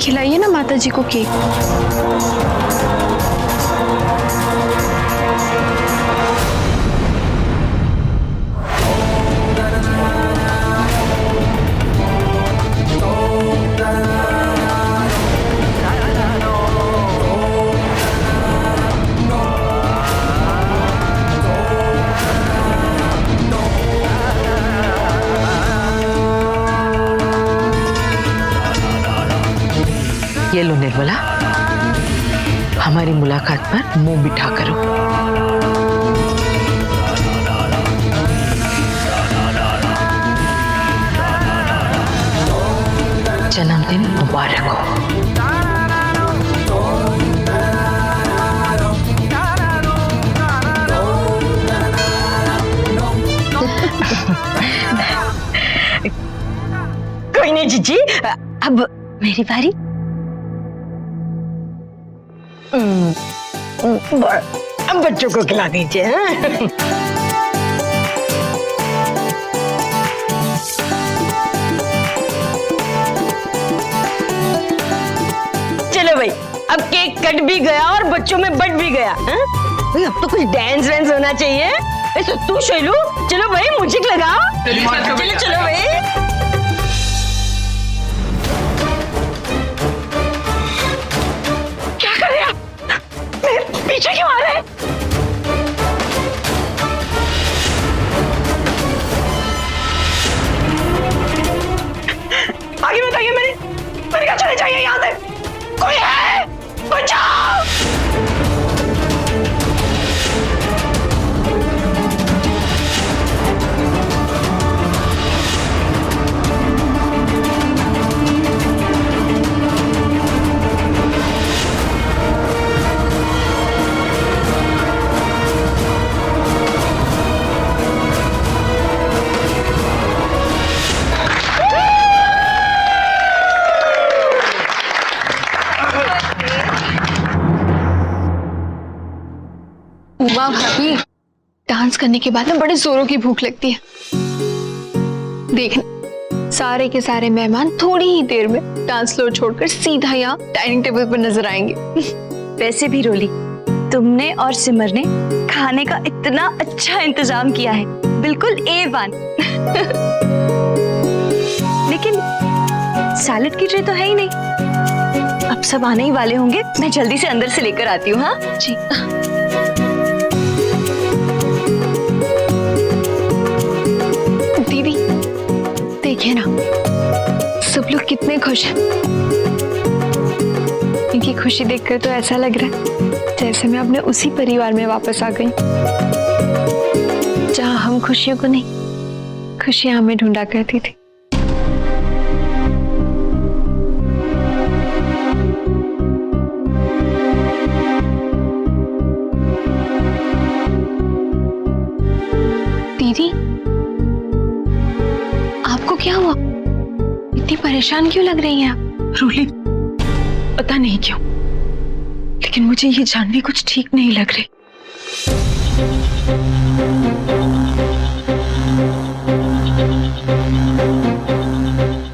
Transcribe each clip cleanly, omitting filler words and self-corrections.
खिलाइए ना माता जी को केक। ये लो निर्मला, हमारी मुलाकात पर मुंह मीठा करो। जन्मदिन मुबारक हो। कोई नहीं जीजी, अब मेरी बारी। अब बच्चों को खिला दीजिए। चलो भाई, अब केक कट भी गया और बच्चों में बट भी गया। भाई अब तो कुछ डांस वांस होना चाहिए। ऐसे तू शैलू, चलो भाई म्यूजिक लगाओ। चलो चलो भाई। क्या कर रहे हैं आप? मेरे पीछे क्यों आ रहे हैं? आगे बताइए, मेरे क्या चले जाइए यहाँ से। कोई है? बचाओ! वाह भाभी, डांस करने के बाद ना बड़े जोरों की भूख लगती है। देखना, सारे के सारे मेहमान थोड़ी ही देर में डांस फ्लोर छोड़कर सीधा यहाँ डाइनिंग टेबल पर नजर आएंगे। वैसे भी रोली, तुमने और सिमर ने खाने का इतना अच्छा इंतजाम किया है, बिल्कुल A1। लेकिन सैलेड की ट्रे तो है ही नहीं। अब सब आने ही वाले होंगे, मैं जल्दी से अंदर से लेकर आती हूँ। हाँ जी। दीदी देखिए ना, सब लोग कितने खुश हैं। इनकी खुशी देखकर तो ऐसा लग रहा है जैसे मैं अपने उसी परिवार में वापस आ गई, जहां हम खुशियों को नहीं, खुशियां हमें ढूंढा करती थी। दीदी, आपको क्या हुआ? इतनी परेशान क्यों लग रही हैं आप? रोली, पता नहीं क्यों, लेकिन मुझे ये जानवी कुछ ठीक नहीं लग रही।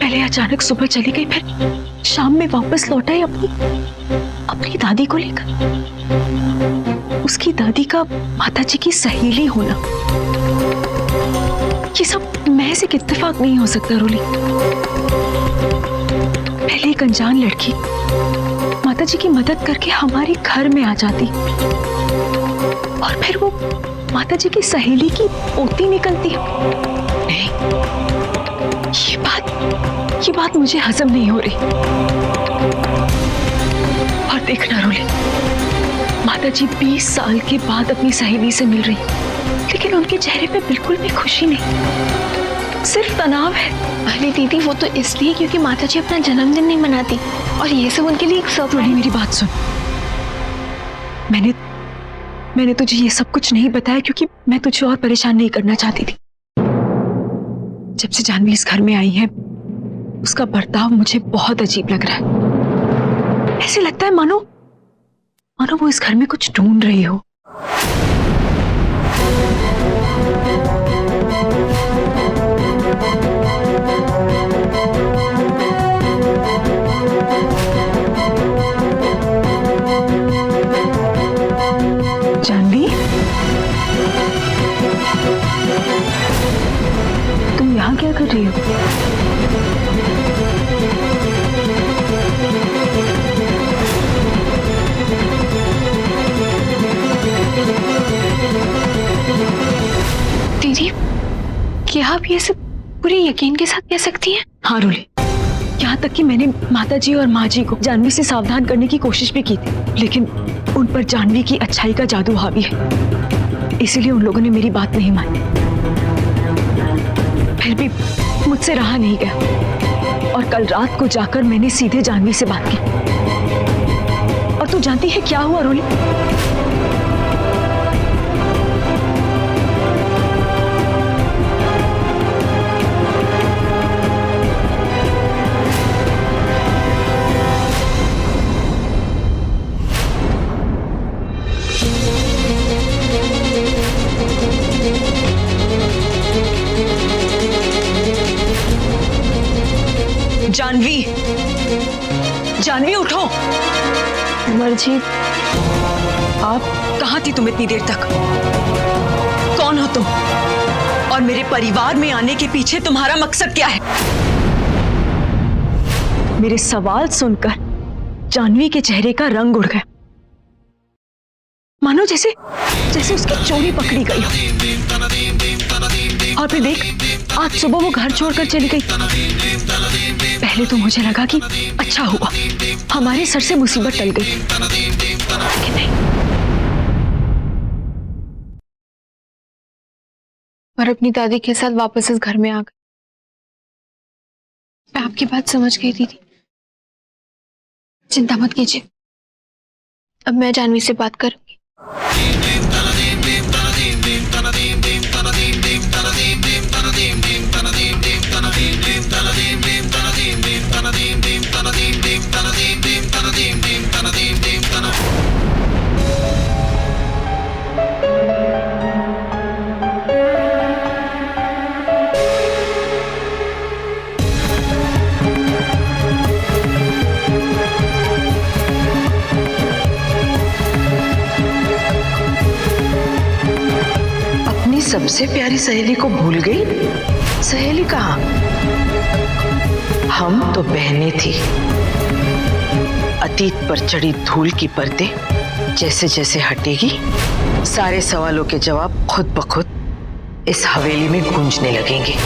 पहले अचानक सुबह चली गई, फिर शाम में वापस लौट आई अपनी दादी को लेकर। उसकी दादी का माताजी की सहेली होना, ये सब महज एक इत्तेफाक नहीं हो सकता रोली। पहले एक अनजान लड़की माताजी की मदद करके हमारे घर में आ जाती, और फिर वो माताजी की सहेली की पोती निकलती। नहीं, ये बात मुझे हजम नहीं हो रही। और देखना रोली, माताजी 20 साल के बाद अपनी सहेली से मिल रही, लेकिन उनके चेहरे पे बिल्कुल भी खुशी नहीं, सिर्फ तनाव है। अरे दीदी, वो तो इसलिए क्योंकि माताजी अपना जन्मदिन नहीं मनाती, और ये सब उनके लिए एक सरप्राइज। मेरी बात सुन, मैंने तुझे ये सब कुछ नहीं बताया क्योंकि मैं तुझे और परेशान नहीं करना चाहती थी। जब से जानवी इस घर में आई है, उसका बर्ताव मुझे बहुत अजीब लग रहा है। ऐसे लगता है मानो वो इस घर में कुछ ढूंढ रही हो। जानवी, तुम यहाँ क्या कर रही हो? दीदी, क्या आप ये सब पूरे यकीन के साथ कह सकती हैं? हाँ रोली, यहाँ तक कि मैंने माताजी और माँ जी को जानवी से सावधान करने की कोशिश भी की थी, लेकिन उन पर जानवी की अच्छाई का जादू हावी है, इसीलिए उन लोगों ने मेरी बात नहीं मानी। फिर भी मुझसे रहा नहीं गया और कल रात को जाकर मैंने सीधे जानवी से बात की। और तू जानती है क्या हुआ रोली? जानवी, जानवी उठो। मर्जी। आप कहाँ थी तुम इतनी देर तक? कौन हो तुम और मेरे परिवार में आने के पीछे तुम्हारा मकसद क्या है? मेरे सवाल सुनकर जानवी के चेहरे का रंग उड़ गया, मानो जैसे जैसे उसकी चोरी पकड़ी गई हो। और फिर देख, आज सुबह वो घर छोड़कर चली गई। पहले तो मुझे लगा कि अच्छा हुआ, हमारे सर से मुसीबत टल गई, लेकिन नहीं। और अपनी दादी के साथ वापस इस घर में आ गई। मैं आपकी बात समझ गई दीदी, चिंता मत कीजिए, अब मैं जानवी से बात करूंगी। सबसे प्यारी सहेली को भूल गई? सहेली कहाँ? हम तो बहनें थी। अतीत पर चढ़ी धूल की परतें जैसे जैसे हटेगी, सारे सवालों के जवाब खुद ब खुद इस हवेली में गूंजने लगेंगे।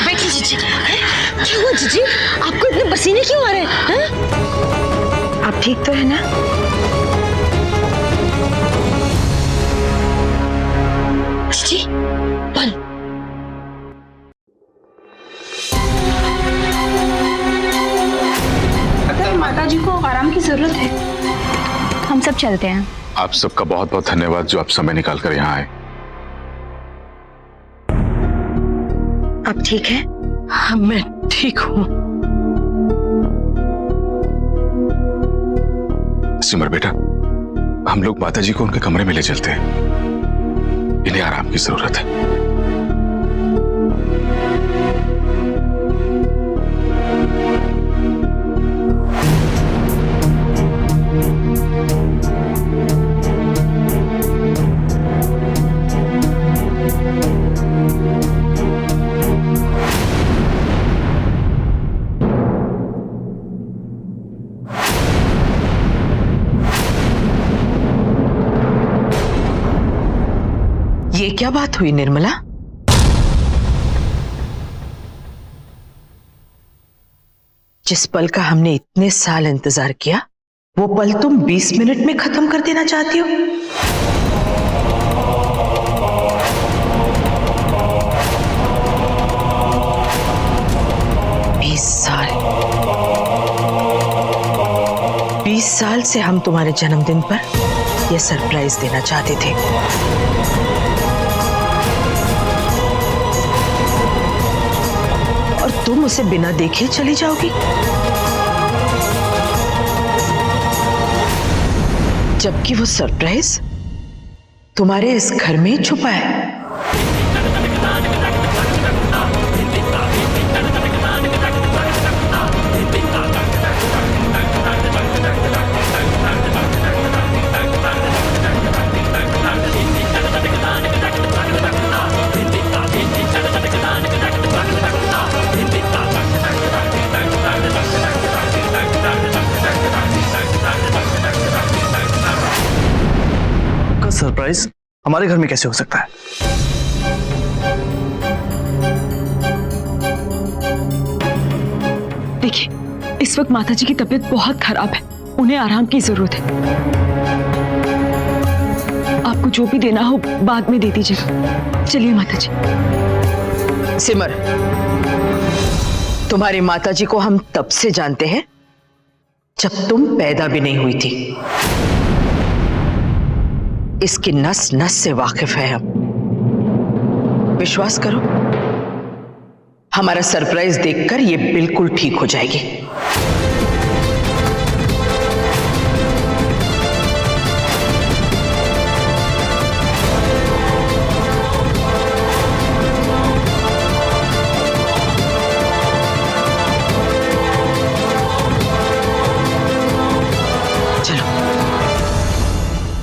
बैठिए जीजी। क्या हुआ जीजी, आपको इतने पसीने क्यों आ रहे हैं? आप ठीक तो है ना? जीजी बंद। अगर माताजी को आराम की जरूरत है, हम सब चलते हैं। आप सबका बहुत बहुत धन्यवाद जो आप समय निकाल कर यहाँ आए। आप ठीक है? हाँ, मैं ठीक हूँ। सिमर बेटा, हम लोग माताजी को उनके कमरे में ले चलते हैं, इन्हें आराम की जरूरत है। ये क्या बात हुई निर्मला? जिस पल का हमने इतने साल इंतजार किया, वो पल तुम 20 मिनट में खत्म कर देना चाहती हो? से हम तुम्हारे जन्मदिन पर यह सरप्राइज देना चाहते थे। और तुम उसे बिना देखे चली जाओगी, जबकि वो सरप्राइज तुम्हारे इस घर में ही छुपा है। सरप्राइज हमारे घर में कैसे हो सकता है? देखिए, इस वक्त माताजी की तबीयत बहुत खराब है, उन्हें आराम की जरूरत है। आपको जो भी देना हो बाद में दे दीजिएगा। चलिए माताजी। सिमर, तुम्हारी माताजी को हम तब से जानते हैं जब तुम पैदा भी नहीं हुई थी। इसकी नस नस से वाकिफ है हम। विश्वास करो, हमारा सरप्राइज देखकर ये बिल्कुल ठीक हो जाएगी।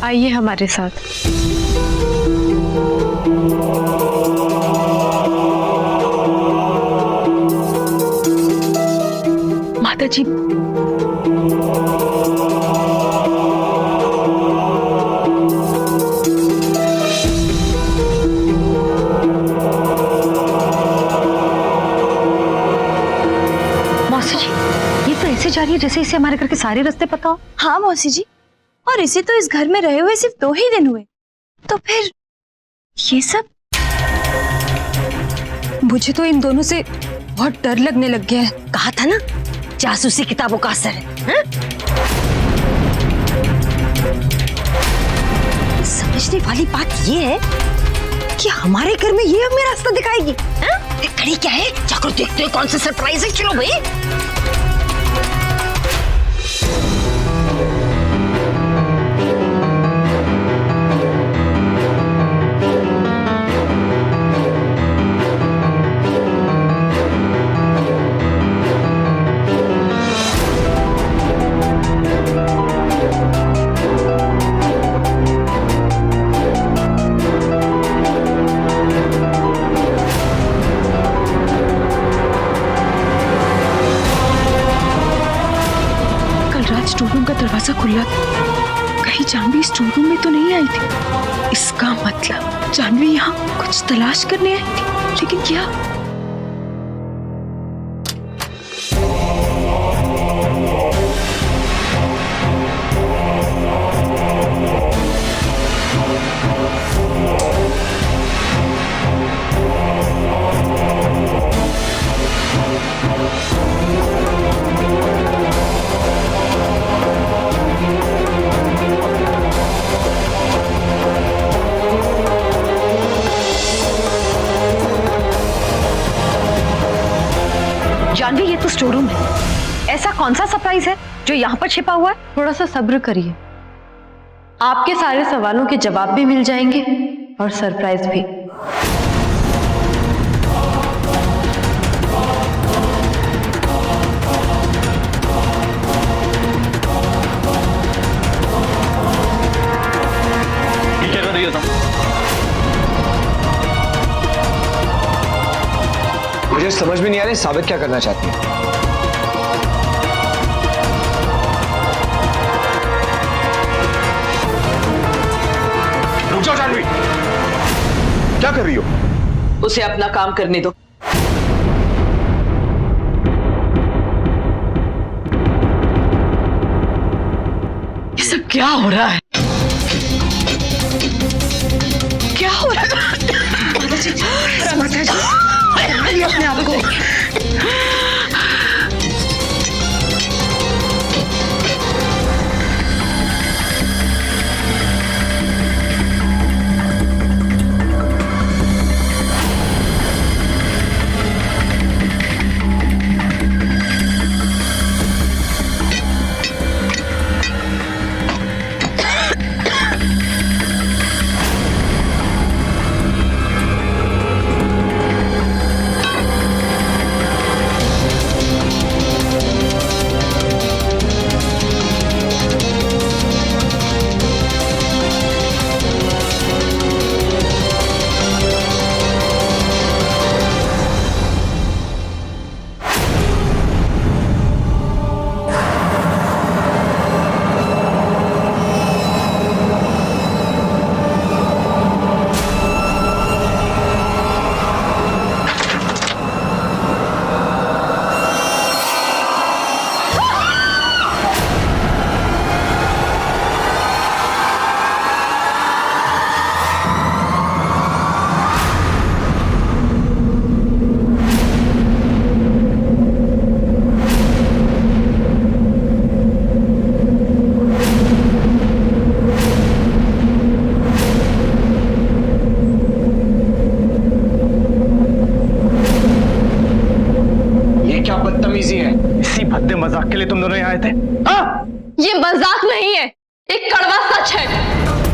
आइए हमारे साथ। माताजी, मौसी जी, ये तो ऐसे जा रही है जैसे इसे हमारे घर के सारे रास्ते पता हो। हाँ मौसी जी, और इसे तो इस घर में रहे हुए सिर्फ 2 ही दिन हुए, तो फिर ये सब। मुझे तो इन दोनों से बहुत डर लगने लग गया है। कहा था ना, जासूसी किताबों का असर है, हाँ? समझने वाली बात ये है कि हमारे घर में ये हमें रास्ता दिखाएगी, हाँ? खड़ी क्या है, जाकर देखते हैं कौन सा सरप्राइज है। चलो भाई। स्टोर रूम का दरवाजा खुला, कहीं जानवी स्टोर रूम में तो नहीं आई थी। इसका मतलब जानवी यहाँ कुछ तलाश करने आई थी, लेकिन क्या? जानवी, ये तो स्टोर रूम है। ऐसा कौन सा सरप्राइज है जो यहाँ पर छिपा हुआ है? थोड़ा सा सब्र करिए, आपके सारे सवालों के जवाब भी मिल जाएंगे और सरप्राइज भी। क्या कर रही हो तुम? मुझे समझ में नहीं आ रही साबित क्या करना चाहती है। रुक जाओ जानवी, क्या कर रही हो? उसे अपना काम करने दो। ये सब क्या हो रहा है? क्या हो रहा है? अपने आप को बदतमीजी है। इसी भद्दे मजाक के लिए तुम दोनों यहाँ आए थे? हाँ? ये मजाक नहीं है, एक कड़वा सच है।